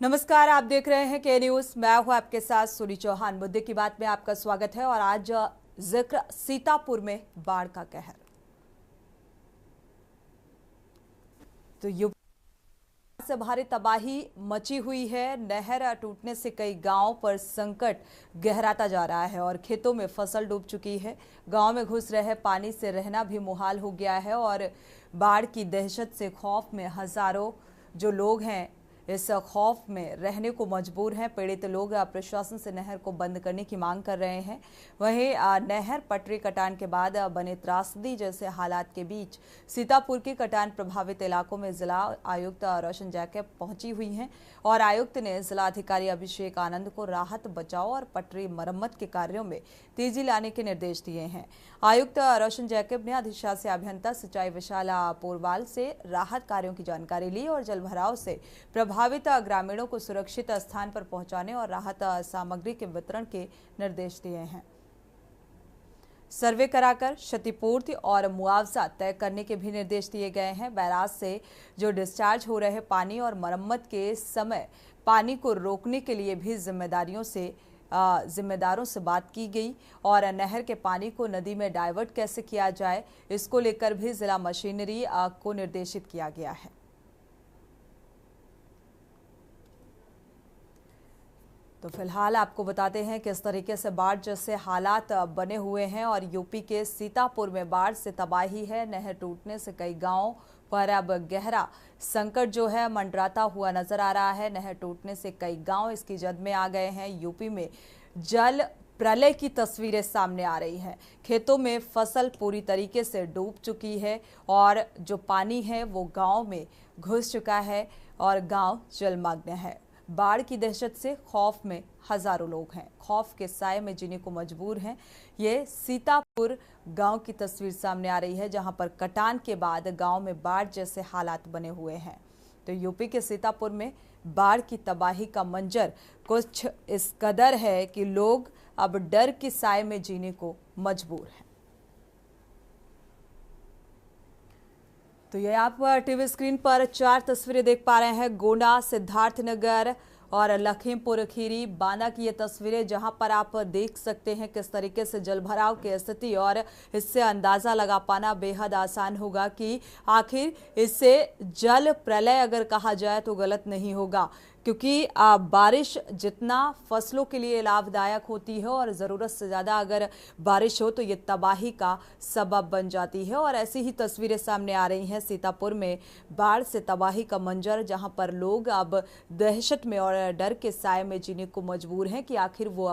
नमस्कार, आप देख रहे हैं के न्यूज। मैं हूं आपके साथ सुनी चौहान। मुद्दे की बात में आपका स्वागत है। और आज जिक्र सीतापुर में बाढ़ का कहर। तो यूपी से भारी तबाही मची हुई है। नहर टूटने से कई गांवों पर संकट गहराता जा रहा है और खेतों में फसल डूब चुकी है। गांव में घुस रहे पानी से रहना भी मुहाल हो गया है और बाढ़ की दहशत से खौफ में हजारों जो लोग हैं इस खौफ में रहने को मजबूर हैं। पीड़ित लोग प्रशासन से नहर को बंद करने की मांग कर रहे हैं। वहीं नहर पटरी कटान के बाद बने त्रासदी जैसे हालात के बीच सीतापुर के कटान प्रभावित इलाकों में जिला आयुक्त रोशन जैकब पहुंची हुई हैं और आयुक्त ने जिला अधिकारी अभिषेक आनंद को राहत बचाव और पटरी मरम्मत के कार्यों में तेजी लाने के निर्देश दिए हैं। आयुक्त रोशन जैकब ने अधिशासी अभियंता सिंचाई विशाल पोरवाल से राहत कार्यों की जानकारी ली और जलभराव से प्रभावित ग्रामीणों को सुरक्षित स्थान पर पहुंचाने और राहत सामग्री के वितरण के निर्देश दिए हैं। सर्वे कराकर क्षतिपूर्ति और मुआवजा तय करने के भी निर्देश दिए गए हैं। बैराज से जो डिस्चार्ज हो रहे पानी और मरम्मत के समय पानी को रोकने के लिए भी जिम्मेदारों से बात की गई और नहर के पानी को नदी में डाइवर्ट कैसे किया जाए इसको लेकर भी जिला मशीनरी को निर्देशित किया गया है। तो फिलहाल आपको बताते हैं किस तरीके से बाढ़ जैसे हालात बने हुए हैं और यूपी के सीतापुर में बाढ़ से तबाही है। नहर टूटने से कई गांवों पर अब गहरा संकट जो है मंडराता हुआ नजर आ रहा है। नहर टूटने से कई गांव इसकी जद में आ गए हैं। यूपी में जल प्रलय की तस्वीरें सामने आ रही हैं। खेतों में फसल पूरी तरीके से डूब चुकी है और जो पानी है वो गांव में घुस चुका है और गांव जलमग्न है। बाढ़ की दहशत से खौफ में हजारों लोग हैं, खौफ के साए में जीने को मजबूर हैं। ये सीतापुर गांव की तस्वीर सामने आ रही है जहां पर कटान के बाद गांव में बाढ़ जैसे हालात बने हुए हैं। तो यूपी के सीतापुर में बाढ़ की तबाही का मंजर कुछ इस कदर है कि लोग अब डर के साए में जीने को मजबूर हैं। तो ये आप टीवी स्क्रीन पर 4 तस्वीरें देख पा रहे हैं। गोंडा, सिद्धार्थनगर और लखीमपुर खीरी, बांदा की ये तस्वीरें जहां पर आप देख सकते हैं किस तरीके से जलभराव की स्थिति और इससे अंदाजा लगा पाना बेहद आसान होगा कि आखिर इससे जल प्रलय अगर कहा जाए तो गलत नहीं होगा, क्योंकि बारिश जितना फसलों के लिए लाभदायक होती है और ज़रूरत से ज़्यादा अगर बारिश हो तो ये तबाही का सबब बन जाती है। और ऐसी ही तस्वीरें सामने आ रही हैं सीतापुर में बाढ़ से तबाही का मंजर, जहां पर लोग अब दहशत में और डर के साए में जीने को मजबूर हैं कि आखिर वो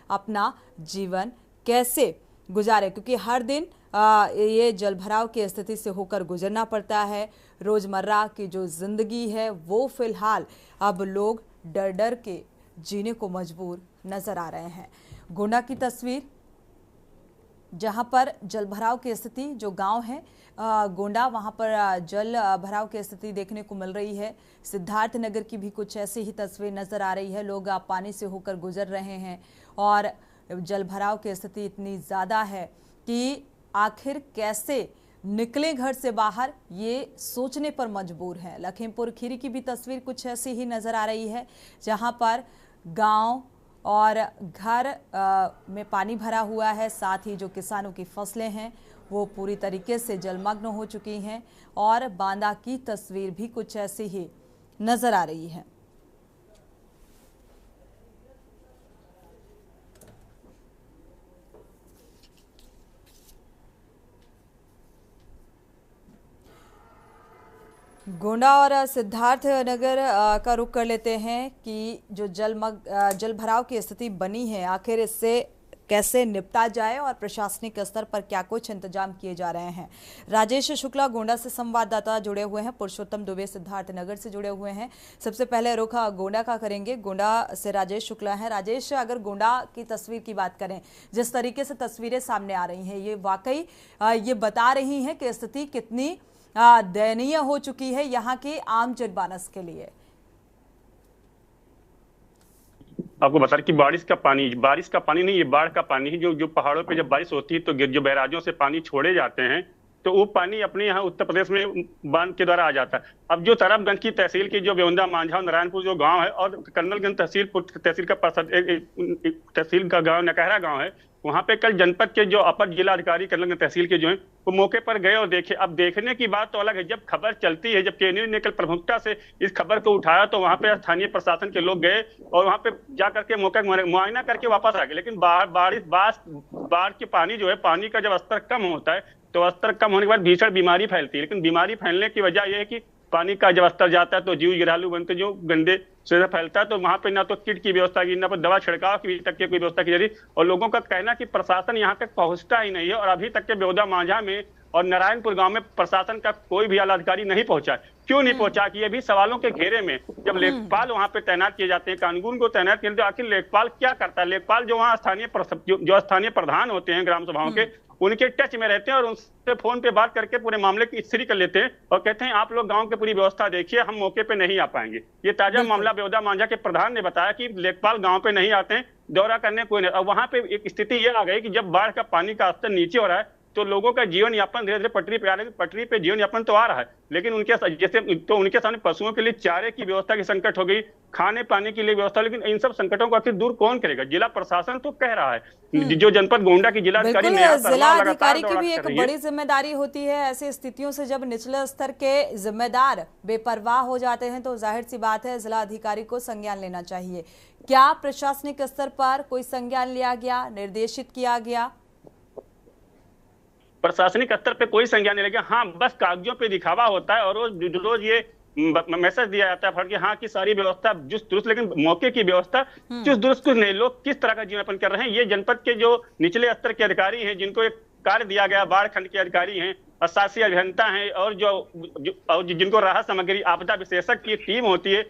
अपना जीवन कैसे गुजारे, क्योंकि हर दिन ये जलभराव की स्थिति से होकर गुजरना पड़ता है। रोजमर्रा की जो जिंदगी है वो फिलहाल अब लोग डर डर के जीने को मजबूर नजर आ रहे हैं। गोंडा की तस्वीर जहां पर जलभराव की स्थिति, जो गांव है गोंडा, वहां पर जल भराव की स्थिति देखने को मिल रही है। सिद्धार्थनगर की भी कुछ ऐसी ही तस्वीर नजर आ रही है। लोग पानी से होकर गुजर रहे हैं और जल भराव की स्थिति इतनी ज़्यादा है कि आखिर कैसे निकले घर से बाहर, ये सोचने पर मजबूर है। लखीमपुर खीरी की भी तस्वीर कुछ ऐसी ही नज़र आ रही है जहां पर गांव और घर में पानी भरा हुआ है, साथ ही जो किसानों की फसलें हैं वो पूरी तरीके से जलमग्न हो चुकी हैं। और बांदा की तस्वीर भी कुछ ऐसी ही नज़र आ रही है। गोंडा और सिद्धार्थनगर का रुख कर लेते हैं कि जो जल भराव की स्थिति बनी है आखिर इससे कैसे निपटा जाए और प्रशासनिक स्तर पर क्या कुछ इंतजाम किए जा रहे हैं। राजेश शुक्ला गोंडा से संवाददाता जुड़े हुए हैं, पुरुषोत्तम दुबे सिद्धार्थनगर से जुड़े हुए हैं। सबसे पहले रुख गोंडा का करेंगे। गोंडा से राजेश शुक्ला हैं। राजेश, अगर गोंडा की तस्वीर की बात करें, जिस तरीके से तस्वीरें सामने आ रही हैं ये वाकई ये बता रही हैं कि स्थिति कितनी दयनीय हो चुकी है यहाँ के आम जनमानस के लिए। आपको बता रहे कि बारिश का पानी नहीं, ये बाढ़ का पानी है। जो पहाड़ों पे जब बारिश होती है तो जो बैराजों से पानी छोड़े जाते हैं तो वो पानी अपने यहाँ उत्तर प्रदेश में बांध के द्वारा आ जाता है। अब जो तरफगंज की तहसील की जो बेउंदा मांझा और नारायणपुर जो गांव है, और कर्नलगंज तहसील का तहसील का गांव नकहरा गांव है, वहां पे कल जनपद के जो अपर जिला अधिकारी कर्नलगंज तहसील के जो है वो मौके पर गए और देखे। अब देखने की बात तो अलग है, जब खबर चलती है, जब केएनयू ने कल प्रमुखता से इस खबर को उठाया तो वहां पे स्थानीय प्रशासन के लोग गए और वहां पे जा करके मौका मुआयना करके वापस आ गए। लेकिन बाढ़ के पानी जो है, पानी का जब स्तर कम होता है तो स्तर कम होने के बाद भीषण बीमारी फैलती है। लेकिन बीमारी फैलने की वजह यह है कि पानी का जब स्तर जाता है तो जीव गिरालू बनते, जो गंदे से फैलता है। तो वहां पे ना तो किट की व्यवस्था की, ना पर दवा छिड़काव की तक की कोई व्यवस्था की जा रही। और लोगों का कहना कि प्रशासन यहाँ तक पहुंचता ही नहीं है, और अभी तक के बेउदा मांझा में और नारायणपुर गांव में प्रशासन का कोई भी आला अधिकारी नहीं पहुंचा। क्यों नहीं पहुंचा कि ये भी सवालों के घेरे में, जब लेखपाल वहां पे तैनात किए जाते हैं, कानून को तैनात किए, तो आखिर लेखपाल क्या करता है? लेखपाल जो वहाँ स्थानीय प्रधान होते हैं ग्राम सभाओं के, उनके टच में रहते हैं और उनसे फोन पे बात करके पूरे मामले की स्थिरी कर लेते हैं और कहते हैं आप लोग गांव की पूरी व्यवस्था देखिए, हम मौके पे नहीं आ पाएंगे। ये ताजा मामला बेउदा मांझा के प्रधान ने बताया कि लेखपाल गांव पे नहीं आते हैं, दौरा करने कोई नहीं। और वहां पे एक स्थिति ये आ गई कि जब बाढ़ का पानी का स्तर नीचे हो रहा है तो लोगों का जीवन यापन धीरे धीरे पटरी पे आ रहा है। पटरी पे जीवन यापन तो आ रहा है, लेकिन उनके सामने पशुओं के लिए चारे की व्यवस्था की संकट हो गई, खाने पानी के लिए व्यवस्था। लेकिन इन सब संकटों को आखिर दूर कौन करेगा? जिला प्रशासन तो कह रहा है। जो जनपद गोंडा की जिला अधिकारी जिला अधिकारी की भी एक बड़ी जिम्मेदारी होती है। ऐसी स्थितियों से जब निचले स्तर के जिम्मेदार बेपरवाह हो जाते हैं तो जाहिर सी बात है जिला अधिकारी को संज्ञान लेना चाहिए। क्या प्रशासनिक स्तर पर कोई संज्ञान लिया गया, निर्देशित किया गया? प्रशासनिक स्तर पे कोई संज्ञान नहीं लगे। हाँ, बस कागजों पे दिखावा होता है और रोज ये मैसेज दिया जाता है कि हाँ की सारी व्यवस्था चुस्त दुरुस्त, लेकिन मौके की व्यवस्था चुस्त दुरुस्त कुछ नहीं। लोग किस तरह का जीवन यापन कर रहे हैं? ये जनपद के जो निचले स्तर के अधिकारी हैं, जिनको एक कार्य दिया गया, बाढ़ खंड के अधिकारी हैं, शासी अभियंता हैं, और जिनको राहत सामग्री आपदा विशेषज्ञ की टीम होती है,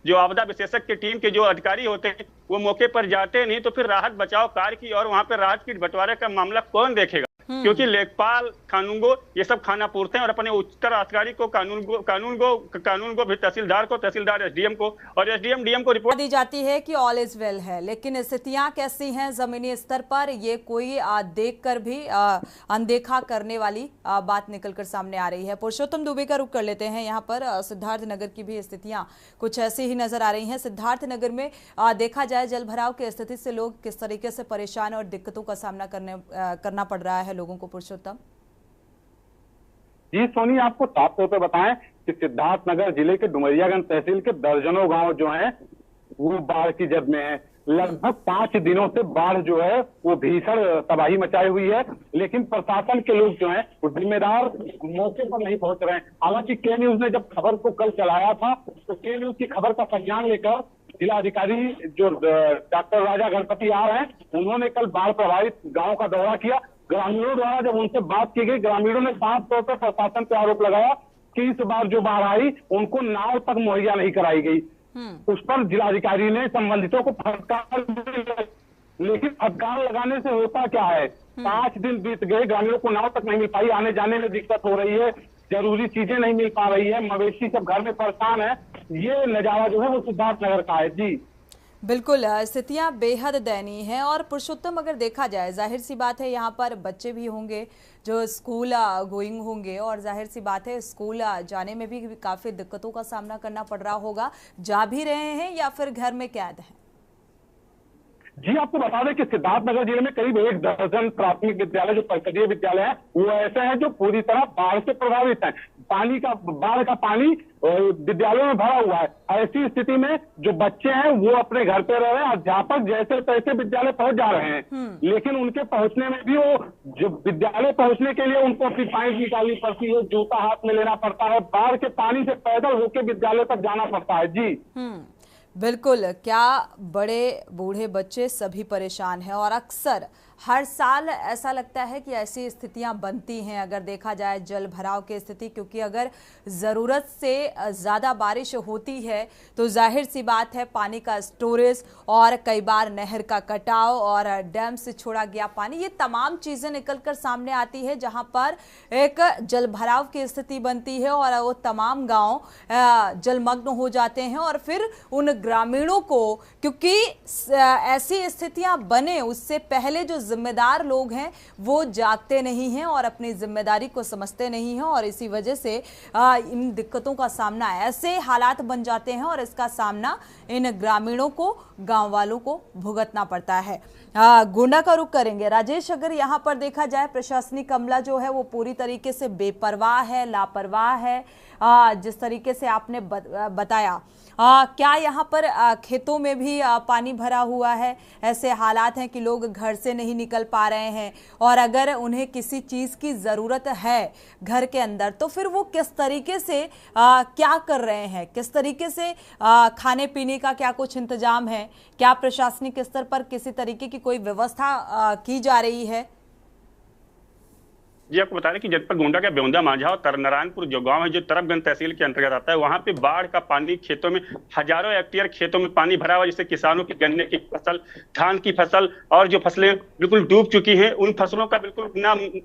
जो आपदा विशेषज्ञ की टीम के जो अधिकारी होते हैं वो मौके पर जाते नहीं, तो फिर राहत बचाव कार्य की और वहां पर राहत किट बंटवारे का मामला कौन देखेगा? क्योंकि लेखपाल कानून को ये सब खाना पूरते हैं और अपने उच्चतर अधिकारी को कानून को भी तहसीलदार एसडीएम को, और एसडीएम डीएम को रिपोर्ट दी जाती है कि ऑल इज वेल है। लेकिन स्थितियां कैसी हैं जमीनी स्तर पर, ये कोई देखकर भी अनदेखा करने वाली बात निकलकर सामने आ रही है। पुरुषोत्तम दुबे का रुख कर लेते हैं। यहाँ पर सिद्धार्थनगर की भी स्थितियां कुछ ऐसी ही नजर आ रही हैं। सिद्धार्थनगर में देखा जाए जल भराव की स्थिति से लोग किस तरीके से परेशान और दिक्कतों का सामना करना पड़ रहा है लोगों को। पुरुषोत्तम जी सोनी, आपको साफ तौर पर बताएं कि सिद्धार्थनगर जिले के डुमरियागंज तहसील के दर्जनों गांव जो हैं वो बाढ़ की जद में है। लगभग 5 दिनों से बाढ़ जो है वो भीषण तबाही मचाई हुई है, लेकिन प्रशासन के लोग जो हैं वो जिम्मेदार मौके पर नहीं पहुंच रहे हैं। हालांकि के न्यूज ने जब खबर को कल चलाया था तो के न्यूज की खबर का संज्ञान लेकर जिला अधिकारी जो डॉक्टर राजा गणपति आ रहे हैं, उन्होंने कल बाढ़ प्रभावित गाँव का दौरा किया। ग्रामीणों द्वारा जब उनसे बात की गई, ग्रामीणों ने साफ तौर पर प्रशासन पर आरोप लगाया कि इस बार जो बाढ़ आई उनको नाव तक मुहैया नहीं कराई गई। उस पर जिलाधिकारी ने संबंधितों को फटकार, लेकिन फटकार लगाने से होता क्या है? 5 दिन बीत गए, ग्रामीणों को नाव तक नहीं मिल पाई, आने जाने में दिक्कत हो रही है, जरूरी चीजें नहीं मिल पा रही है, मवेशी सब घर में परेशान है। ये नजारा जो है वो सिद्धार्थनगर का है। जी बिल्कुल, स्थितियां बेहद दयनीय हैं। और पुरुषोत्तम अगर देखा जाए, जाहिर सी बात है यहाँ पर बच्चे भी होंगे जो स्कूल गोइंग होंगे, और जाहिर सी बात है स्कूल जाने में भी काफ़ी दिक्कतों का सामना करना पड़ रहा होगा। जा भी रहे हैं या फिर घर में कैद हैं? जी, आपको बता दें कि सिद्धार्थनगर जिले में करीब 1 दर्जन प्राथमिक विद्यालय जो परिषदीय विद्यालय हैं वो ऐसे हैं जो पूरी तरह बाढ़ से प्रभावित हैं। बाढ़ का पानी विद्यालयों में भरा हुआ है। ऐसी स्थिति में जो बच्चे हैं वो अपने घर पे रह रहे हैं, अध्यापक जैसे तैसे विद्यालय पहुंच जा रहे हैं, लेकिन उनके पहुंचने में भी वो जो विद्यालय पहुंचने के लिए उनको अपनी पाइप निकालनी पड़ती है, जूता हाथ में लेना पड़ता है, बाढ़ के पानी से पैदल होकर विद्यालय तक जाना पड़ता है। जी बिल्कुल, क्या बड़े बूढ़े बच्चे सभी परेशान हैं। और अक्सर हर साल ऐसा लगता है कि ऐसी स्थितियां बनती हैं अगर देखा जाए जल भराव की स्थिति, क्योंकि अगर ज़रूरत से ज़्यादा बारिश होती है तो जाहिर सी बात है पानी का स्टोरेज और कई बार नहर का कटाव और डैम से छोड़ा गया पानी, ये तमाम चीज़ें निकलकर सामने आती है जहां पर एक जल भराव की स्थिति बनती है और वो तमाम गांव जलमग्न हो जाते हैं। और फिर उन ग्रामीणों को, क्योंकि ऐसी स्थितियां बने उससे पहले जो जिम्मेदार लोग हैं वो जागते नहीं हैं और अपनी जिम्मेदारी को समझते नहीं हैं, और इसी वजह से इन दिक्कतों का सामना, ऐसे हालात बन जाते हैं और इसका सामना इन ग्रामीणों को, गांव वालों को भुगतना पड़ता है। गोंडा का रुख करेंगे। राजेश, अगर यहाँ पर देखा जाए प्रशासनिक अमला जो है वो पूरी तरीके से बेपरवाह है, लापरवाह है, जिस तरीके से आपने बताया, क्या यहाँ पर खेतों में भी पानी भरा हुआ है? ऐसे हालात हैं कि लोग घर से नहीं निकल पा रहे हैं, और अगर उन्हें किसी चीज़ की ज़रूरत है घर के अंदर तो फिर वो किस तरीके से क्या कर रहे हैं, किस तरीके से खाने पीने का क्या कुछ इंतजाम है? क्या प्रशासनिक स्तर पर किसी तरीके की कोई व्यवस्था की जा रही है? जी, आपको बता दें कि जनपद गोंडा के बेउंदा मांझा और नारायणपुर जो गांव है जो तरफगंज तहसील के अंतर्गत आता है, वहां पे बाढ़ का पानी खेतों में, हजारों हेक्टेयर खेतों में पानी भरा हुआ, जिससे किसानों की गन्ने की फसल, धान की फसल और जो फसलें बिल्कुल डूब चुकी हैं, उन फसलों का बिल्कुल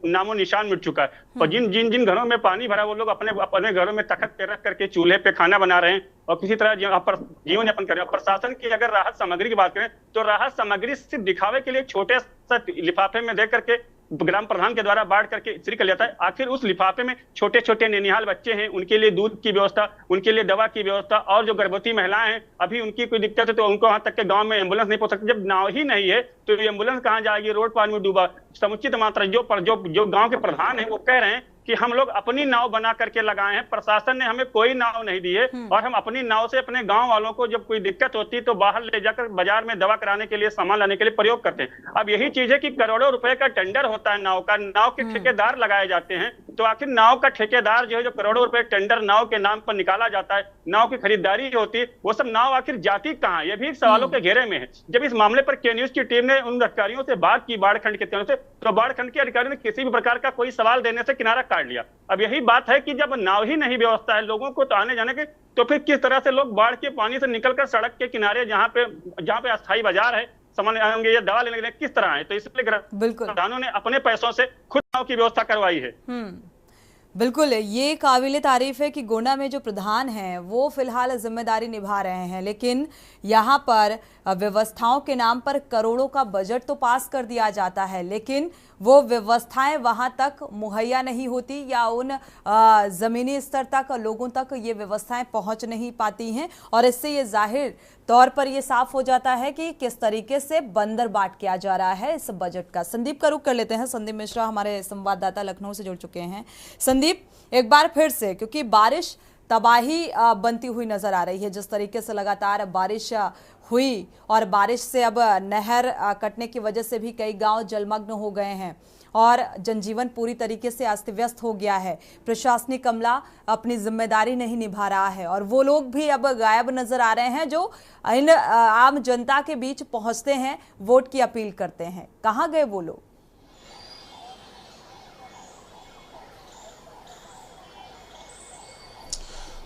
नामो निशान मिट चुका है। और जिन घरों में पानी भरा वो लोग अपने घरों में तख्त पे रख करके चूल्हे पे खाना बना रहे हैं और किसी तरह जीवन यापन कर रहे हैं। प्रशासन की अगर राहत सामग्री की बात करें तो राहत सामग्री सिर्फ दिखावे के लिए छोटे सा लिफाफे में दे करके ग्राम प्रधान के द्वारा बांट करके इस्त्री कर लेता है। आखिर उस लिफाफे में छोटे छोटे ननिहाल बच्चे हैं, उनके लिए दूध की व्यवस्था, उनके लिए दवा की व्यवस्था, और जो गर्भवती महिलाएं हैं अभी उनकी कोई दिक्कत है तो उनको वहां तक के गांव में एम्बुलेंस नहीं पहुंच सकती। जब नाव ही नहीं है तो एम्बुलेंस कहां जाएगी? रोड पानी में डूबा। समुचित मात्रा जो गांव के प्रधान है वो कह रहे हैं कि हम लोग अपनी नाव बना करके लगाए हैं, प्रशासन ने हमें कोई नाव नहीं दी है, और हम अपनी नाव से अपने गांव वालों को जब कोई दिक्कत होती है तो बाहर ले जाकर बाजार में दवा कराने के लिए, सामान लाने के लिए प्रयोग करते हैं। अब यही चीज है कि करोड़ों रुपए का टेंडर होता है नाव का, नाव के ठेकेदार लगाए जाते हैं, तो आखिर नाव का ठेकेदार जो है, जो करोड़ों रुपए टेंडर नाव के नाम पर निकाला जाता है, नाव की खरीदारी होती है, वो सब नाव आखिर जाती कहाँ? ये भी सवालों के घेरे में है। जब इस मामले पर के न्यूज की टीम ने उन अधिकारियों से बात की, बाढ़ खंड के से, तो बाढ़ खंड के अधिकारियों ने किसी भी प्रकार का कोई सवाल देने से किनारा काट लिया। अब यही बात है कि जब नाव ही नहीं व्यवस्था है लोगों को तो आने जाने के, तो फिर किस तरह से लोग बाढ़ के पानी से निकलकर सड़क के किनारे जहां पे अस्थायी बाजार है, सामान आएंगे या दवा लेने के लिए किस तरह आए? तो इसलिए प्रधानों ने अपने पैसों से खुद नाव की व्यवस्था करवाई है। बिल्कुल, ये काबिले तारीफ है कि गोंडा में जो प्रधान हैं वो फिलहाल जिम्मेदारी निभा रहे हैं, लेकिन यहाँ पर व्यवस्थाओं के नाम पर करोड़ों का बजट तो पास कर दिया जाता है, लेकिन वो व्यवस्थाएं वहां तक मुहैया नहीं होती, या उन ज़मीनी स्तर तक लोगों तक ये व्यवस्थाएं पहुंच नहीं पाती हैं, और इससे ये जाहिर तौर पर ये साफ हो जाता है कि किस तरीके से बंदरबाट किया जा रहा है इस बजट का। संदीप का रुख कर लेते हैं। संदीप मिश्रा हमारे संवाददाता लखनऊ से जुड़ चुके हैं। संदीप, एक बार फिर से, क्योंकि बारिश तबाही बनती हुई नजर आ रही है, जिस तरीके से लगातार बारिश हुई और बारिश से अब नहर कटने की वजह से भी कई गांव जलमग्न हो गए हैं और जनजीवन पूरी तरीके से अस्त व्यस्त हो गया है। प्रशासनिक अमला अपनी जिम्मेदारी नहीं निभा रहा है, और वो लोग भी अब गायब नजर आ रहे हैं जो इन आम जनता के बीच पहुंचते हैं, वोट की अपील करते हैं। कहां गए वो लोग?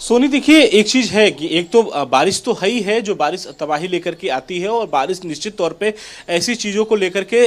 सोनी, देखिए एक चीज है कि एक तो बारिश तो है ही है, जो बारिश तबाही लेकर के आती है, और बारिश निश्चित तौर पे ऐसी चीजों को लेकर के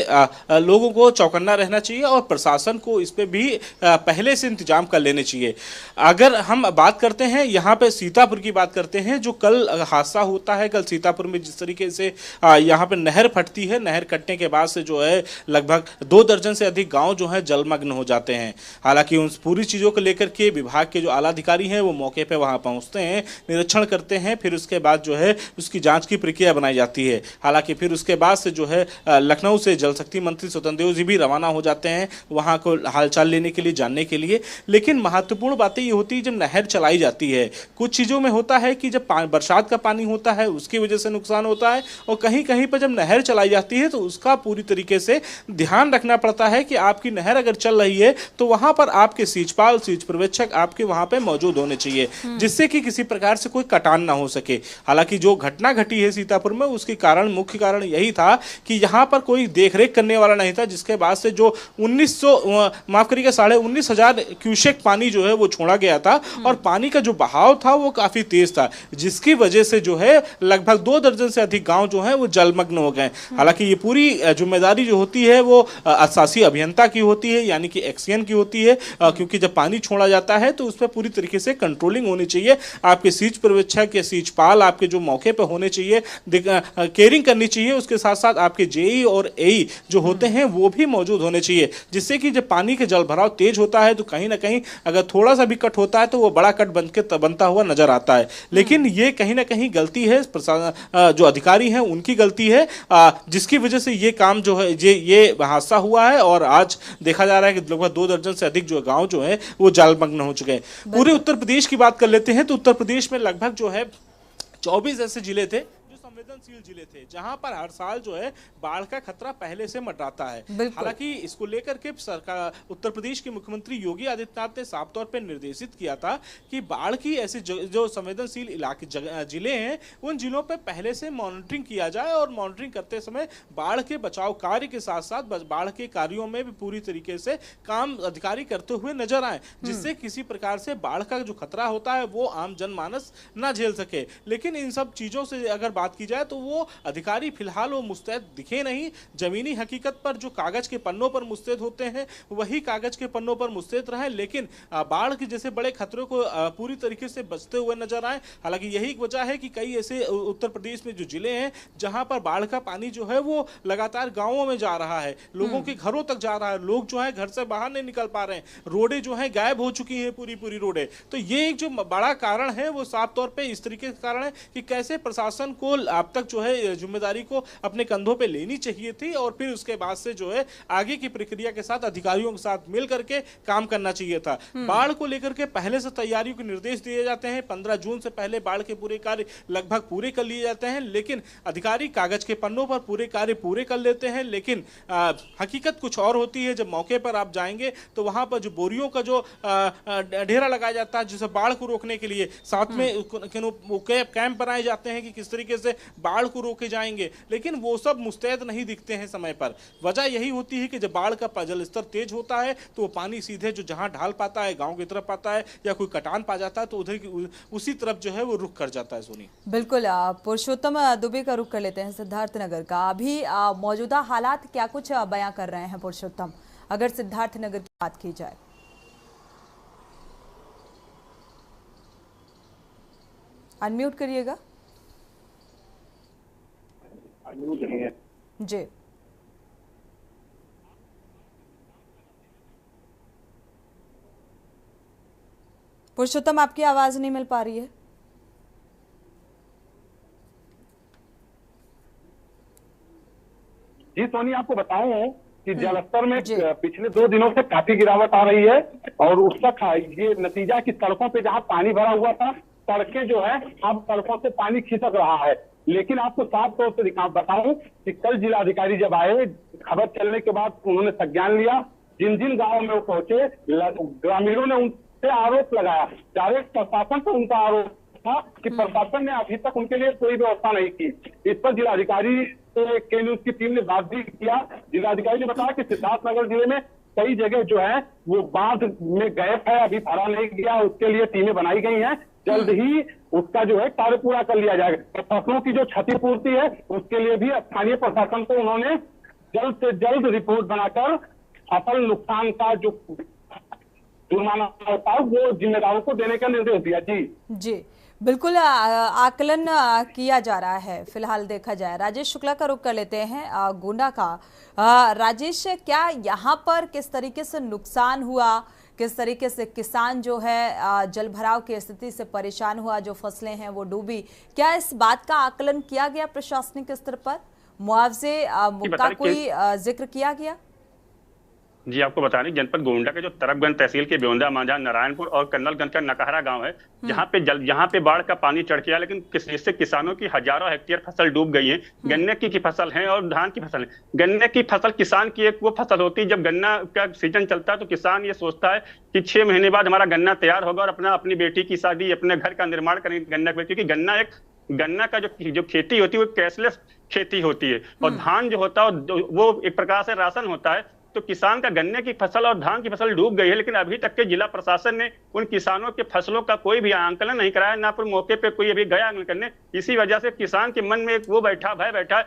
लोगों को चौकन्ना रहना चाहिए और प्रशासन को इस पे भी पहले से इंतजाम कर लेने चाहिए। अगर हम बात करते हैं यहाँ पे सीतापुर की बात करते हैं, जो कल हादसा होता है, कल सीतापुर में जिस तरीके से यहाँ पे नहर फटती है, नहर कटने के बाद से जो है लगभग 2 दर्जन से अधिक गाँव जो है जलमग्न हो जाते हैं। हालांकि उन पूरी चीजों को लेकर के विभाग के जो आला अधिकारी हैं वो मौके पर वहां पहुंचते हैं, निरीक्षण करते हैं, फिर उसके बाद जो है उसकी जांच की प्रक्रिया बनाई जाती है। हालांकि फिर उसके बाद से जो है लखनऊ से जल शक्ति मंत्री स्वतंत्र देव जी भी रवाना हो जाते हैं वहां को हालचाल लेने के लिए, जानने के लिए। लेकिन महत्वपूर्ण बातें ये होती है जब नहर चलाई जाती है, कुछ चीज़ों में होता है कि जब बरसात का पानी होता है उसकी वजह से नुकसान होता है, और कहीं कहीं पर जब नहर चलाई जाती है तो उसका पूरी तरीके से ध्यान रखना पड़ता है कि आपकी नहर अगर चल रही है तो वहां पर आपके सीचपाल, सीच पर्यवेक्षक आपके वहां पर मौजूद होने चाहिए, जिससे कि किसी प्रकार से कोई कटान ना हो सके। हालांकि जो घटना घटी है सीतापुर में, उसके कारण, मुख्य कारण यही था कि यहां पर कोई देखरेख करने वाला नहीं था, जिसके बाद से जो 19,500 क्यूसेक पानी जो है वो छोड़ा गया था, और पानी का जो बहाव था वो काफी तेज था, जिसकी वजह से जो है लगभग 2 दर्जन से अधिक गांव जो है वो जलमग्न हो गए। हालांकि ये पूरी जिम्मेदारी जो होती है वो शासी अभियंता की होती है, यानी कि एक्सीएन की होती है, क्योंकि जब पानी छोड़ा जाता है तो उस पर पूरी तरीके से कंट्रोलिंग होनी होनी चाहिए, आपके सीज पर्यवेक्षक या सीजपाल आपके जो मौके पर होने चाहिए, केयरिंग करनी चाहिए, उसके साथ साथ आपके जेई और एई जो होते हैं वो भी मौजूद होने चाहिए, जिससे कि जब पानी के जल भराव तेज होता है तो कहीं ना कहीं अगर थोड़ा सा भी कट होता है तो वो बड़ा कट बनता हुआ नजर आता है। लेकिन ये कहीं ना कहीं गलती है जो अधिकारी हैं उनकी गलती है, जिसकी वजह से ये काम जो है ये हादसा हुआ है और आज देखा जा रहा है कि लगभग 2 दर्जन से अधिक जो गांव जो है वो जलमग्न हो चुके हैं। पूरे उत्तर प्रदेश की बात कर लेते हैं तो उत्तर प्रदेश में लगभग जो है 24 ऐसे जिले थे जो संवेदनशील जिले थे जहां पर हर साल जो है बाढ़ का खतरा पहले से मंडराता है। हालांकि इसको लेकर के सरकार उत्तर प्रदेश के मुख्यमंत्री योगी आदित्यनाथ ने साफ तौर पर निर्देशित किया था कि बाढ़ की ऐसे जो संवेदनशील इलाके जिले हैं उन जिलों पर पहले से मॉनिटरिंग किया जाए और मॉनिटरिंग करते समय बाढ़ के बचाव कार्य के साथ साथ बाढ़ के कार्यों में भी पूरी तरीके से काम अधिकारी करते हुए नजर आए, जिससे किसी प्रकार से बाढ़ का जो खतरा होता है वो आम जनमानस ना झेल सके। लेकिन इन सब चीजों से अगर बात की जाए तो वो अधिकारी फिलहाल वो मुस्तैद दिखे नहीं। जमीनी हकीकत पर जो कागज के पन्नों पर मुस्तैद होते हैं वही कागज के पन्नों पर मुस्तैद रहे, लेकिन बाढ़ के जैसे बड़े खतरों को पूरी तरीके से बचते हुए नजर आए। हालांकि यही वजह है कि कई ऐसे उत्तर प्रदेश में जो जिले हैं जहां पर बाढ़ का पानी जो है वो लगातार गांवों में जा रहा है, लोगों के घरों तक जा रहा है, लोग जो है घर से बाहर नहीं निकल पा रहे हैं, रोडें जो है गायब हो चुकी हैं, पूरी रोडें। तो ये एक जो बड़ा कारण है वो साफ तौर पर इस तरीके का कारण है कि कैसे प्रशासन को अब तक जो है जिम्मेदारी को अपने कंधों पे लेनी चाहिए थी और फिर उसके बाद से जो है आगे की प्रक्रिया के साथ अधिकारियों के साथ मिल करके काम करना चाहिए था। बाढ़ को लेकर के पहले से तैयारियों के निर्देश दिए जाते हैं, 15 जून से पहले बाढ़ के पूरे कार्य लगभग पूरे कर लिए जाते हैं, लेकिन अधिकारी कागज के पन्नों पर पूरे कार्य पूरे कर लेते हैं। लेकिन हकीकत कुछ और होती है। जब मौके पर आप जाएंगे तो वहां पर जो बोरियों का जो ढेरा लगाया जाता है जिसे बाढ़ को रोकने के लिए, साथ में कैंप बनाए जाते हैं कि किस तरीके से बाढ़ को रोके जाएंगे, लेकिन वो सब मुस्तैद नहीं दिखते हैं समय पर। वजह यही होती है कि जब बाढ़ का जल स्तर तेज होता है तो वो पानी सीधे जो जहां ढाल पाता है गांव की तरफ आता है या कोई कटान पा जाता है तो उधर की उसी तरफ जो है वो रुख कर जाता है। सोनी बिल्कुल, पुरुषोत्तम दुबे का रुख कर लेते हैं सिद्धार्थनगर का। अभी मौजूदा हालात क्या कुछ बयां कर रहे हैं पुरुषोत्तम, अगर सिद्धार्थनगर की बात की जाए? अनम्यूट करिएगा जी। पुरुषोत्तम, आपकी आवाज नहीं मिल पा रही है। जी सोनी, आपको बताऊं कि जलस्तर में पिछले 2 दिनों से काफी गिरावट आ रही है और उसका ये नतीजा कि सड़कों पे जहां पानी भरा हुआ था सड़कें जो है अब सड़कों से पानी खिसक रहा है। लेकिन आपको साफ तौर से बताऊं कि कल जिलाधिकारी जब आए, खबर चलने के बाद उन्होंने संज्ञान लिया, जिन जिन गांवों में वो पहुंचे ग्रामीणों ने उनसे आरोप लगाया, डायरेक्ट प्रशासन पर उनका आरोप था कि प्रशासन ने अभी तक उनके लिए कोई व्यवस्था नहीं की। इस पर जिलाधिकारी के न्यूज की टीम ने बात भी किया। जिलाधिकारी ने बताया कि सिद्धार्थनगर जिले में कई जगह जो है वो बांध में गैप है, अभी भरा नहीं गया, उसके लिए टीमें बनाई गई हैं, जल्द ही उसका जो है कार्य पूरा कर लिया जाएगा। फसलों की जो क्षतिपूर्ति है उसके लिए भी स्थानीय प्रशासन को उन्होंने जल्द से जल्द रिपोर्ट बनाकर फसल नुकसान का जो जुर्माना होता है वो जिम्मेदारों को देने का निर्देश दिया। जी बिल्कुल, आकलन किया जा रहा है फिलहाल देखा जाए। राजेश शुक्ला का रुख कर लेते हैं गोंडा का। राजेश, क्या यहाँ पर किस तरीके से नुकसान हुआ, किस तरीके से किसान जो है जल भराव की स्थिति से परेशान हुआ, जो फसलें हैं वो डूबी, क्या इस बात का आकलन किया गया प्रशासनिक स्तर पर? मुआवजे का कोई जिक्र किया गया? जी, आपको बता दें जनपद गोंडा के जो तरफगंज तहसील के बेवंदा मांझा, नारायणपुर और कन्नलगंज का नकहरा गांव है, जहां पे बाढ़ का पानी चढ़ गया, लेकिन इससे किसानों की हजारों हेक्टेयर फसल डूब गई है। गन्ने की फसल है और धान की फसल है। गन्ने की फसल किसान की एक वो फसल होती है, जब गन्ना का सीजन चलता है तो किसान ये सोचता है कि 6 महीने बाद हमारा गन्ना तैयार होगा और अपनी बेटी की शादी, अपने घर का निर्माण करेंगे गन्ना पे, क्योंकि गन्ना का जो खेती होती है वो कैशलेस खेती होती है और धान जो होता है वो एक प्रकार से राशन होता है। तो किसान का गन्ने की फसल और धान की फसल डूब गई है, लेकिन अभी तक के जिला प्रशासन ने उन किसानों के फसलों का कोई भी आंकलन नहीं कराया, ना पर मौके पे कोई अभी गया आंकलन करने। इसी वजह से किसान के मन में एक वो भय बैठा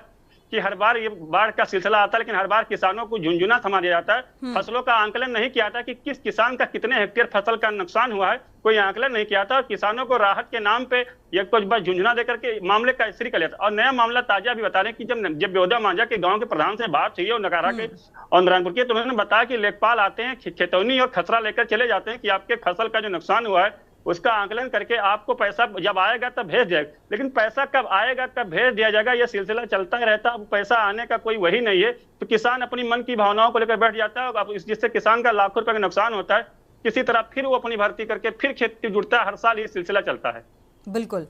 कि हर बार ये बाढ़ का सिलसिला आता है, लेकिन हर बार किसानों को झुंझुना थमा दिया जाता है। फसलों का आंकलन नहीं किया था कि किस किसान का कितने हेक्टेयर फसल का नुकसान हुआ है, कोई आंकलन नहीं किया था और किसानों को राहत के नाम पे या कुछ बस झुंझुना देकर के मामले का स्त्री कर लिया था। और नया मामला ताजा भी बता रहे कि जब बेहुदा मांझा के गांव के प्रधान से बात हुई और नकारा के और नारायणपुर के, तो उन्होंने बताया कि लेखपाल आते हैं, खेतौनी और खसरा लेकर चले जाते हैं कि आपके फसल का जो नुकसान हुआ है उसका आंकलन करके आपको पैसा जब आएगा तब भेज जाएगा। लेकिन पैसा कब आएगा कब भेज दिया जाएगा यह सिलसिला चलता ही रहता है। अब पैसा आने का कोई वही नहीं है, तो किसान अपनी मन की भावनाओं को लेकर बैठ जाता है। अब जिससे किसान का लाखों रुपए का नुकसान होता है, किसी तरह फिर वो अपनी भर्ती करके फिर खेती जुड़ता है। हर साल ये सिलसिला चलता है। बिल्कुल,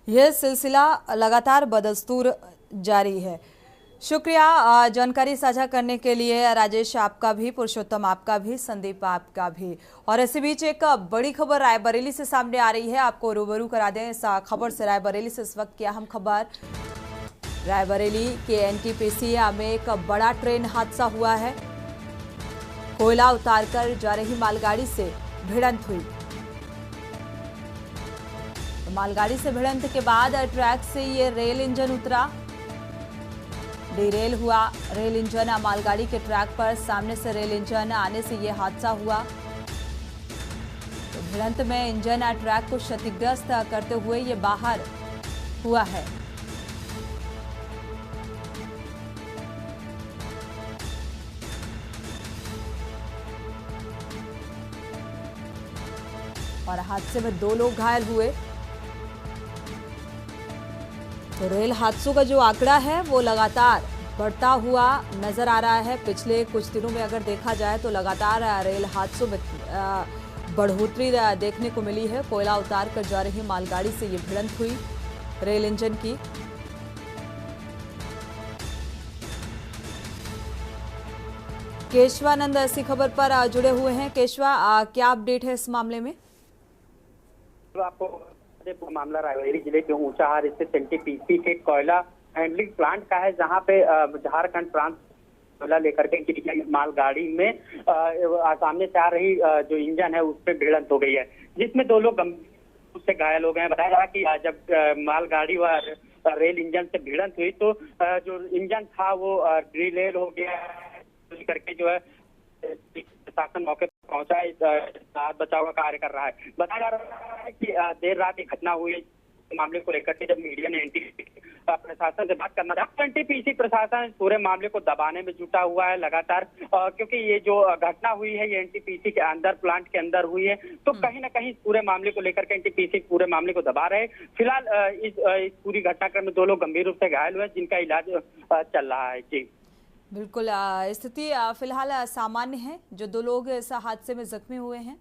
यह सिलसिला लगातार बदस्तूर जारी है। शुक्रिया जानकारी साझा करने के लिए राजेश, आपका भी, पुरुषोत्तम आपका भी, संदीप आपका भी। और इसी बीच एक बड़ी खबर रायबरेली से सामने आ रही है, आपको रूबरू करा दें इस खबर से। रायबरेली से इस वक्त की अहम खबर, रायबरेली के एनटीपीसी में एक बड़ा ट्रेन हादसा हुआ है। कोयला उतारकर जा रही मालगाड़ी से भिड़ंत हुई। मालगाड़ी से भिड़ंत के बाद ट्रैक से ये रेल इंजन उतरा, डिरेल हुआ रेल इंजन। मालगाड़ी के ट्रैक पर सामने से रेल इंजन आने से यह हादसा हुआ। तो भिड़ंत में इंजन ट्रैक को क्षतिग्रस्त करते हुए ये बाहर हुआ है। और हादसे में 2 लोग घायल हुए। तो रेल हादसों का जो आंकड़ा है वो लगातार बढ़ता हुआ नजर आ रहा है। पिछले कुछ दिनों में अगर देखा जाए तो लगातार रेल हादसों में बढ़ोतरी देखने को मिली है। कोयला उतार कर जा रही मालगाड़ी से ये भिड़ंत हुई रेल इंजन की। केशवानंद ऐसी खबर पर जुड़े हुए हैं। केशवा, क्या अपडेट है इस मामले में? तो आपको मामला रायबरेली जिले के ऊंचाहार स्थित एनटीपीसी के कोयला हैंडलिंग प्लांट का है, जहां पे झारखंड प्रांत कोयला लेकर के मालगाड़ी में सामने से आ रही जो इंजन है उस पर भिड़ंत हो गई है, जिसमें 2 लोग गंभीर से घायल हो गए हैं। बताया जा रहा है कि जब मालगाड़ी व रेल इंजन से भिड़ंत हुई तो जो इंजन था वो डिरेल हो गया करके जो है प्रशासन मौके पर पहुंचा, राहत बचाव का कार्य कर रहा है। बताया जा रहा है कि देर रात एक घटना हुई मामले को लेकर के, जब मीडिया ने प्रशासन से बात करना चाहा। एनटीपीसी प्रशासन पूरे मामले को दबाने में जुटा हुआ है लगातार, क्योंकि ये जो घटना हुई है ये एनटीपीसी के अंदर, प्लांट के अंदर हुई है। तो कहीं ना कहीं पूरे मामले को लेकर के एनटीपीसी पूरे मामले को दबा रहे। फिलहाल इस पूरी घटनाक्रम में 2 लोग गंभीर रूप से घायल हुए, जिनका इलाज चल रहा है। जी बिल्कुल, स्थिति फिलहाल सामान्य है। जो 2 लोग इस हादसे में जख्मी हुए हैं,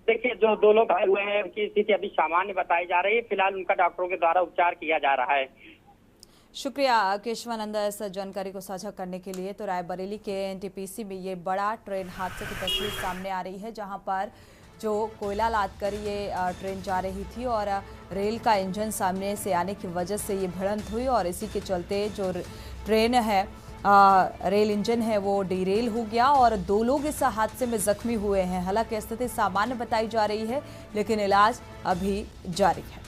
देखिए जो 2 लोग घायल हुए हैं उनकी स्थिति अभी सामान्य बताई जा रही है। फिलहाल उनका डॉक्टरों के द्वारा उपचार किया जा रहा है। शुक्रिया केशवानंद इस जानकारी को साझा करने के लिए। तो रायबरेली के एनटीपीसी में ये बड़ा ट्रेन हादसे की तस्वीर सामने आ रही है, जहां पर जो कोयला लादकर ये ट्रेन जा रही थी और रेल का इंजन सामने से आने की वजह से ये भिड़ंत हुई और इसी के चलते जो ट्रेन है, रेल इंजन है, वो डिरेल हो गया और 2 लोग इस हादसे में जख्मी हुए हैं। हालांकि स्थिति सामान्य बताई जा रही है, लेकिन इलाज अभी जारी है।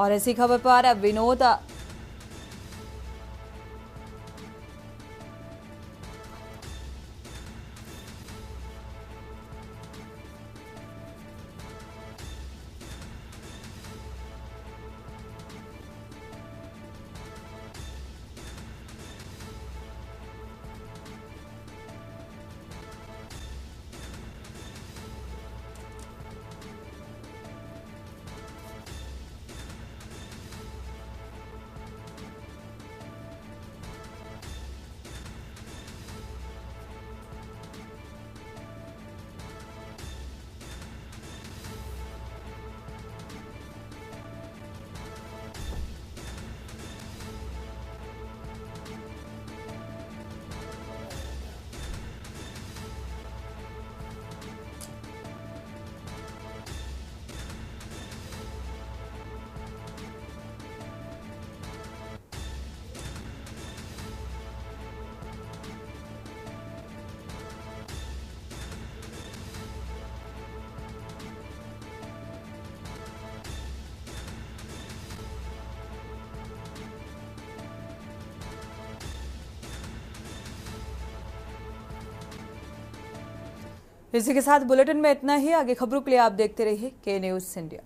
और इसी खबर पर विनोद इसी के साथ बुलेटिन में इतना ही। आगे खबरों के लिए आप देखते रहिए के न्यूज़ इंडिया।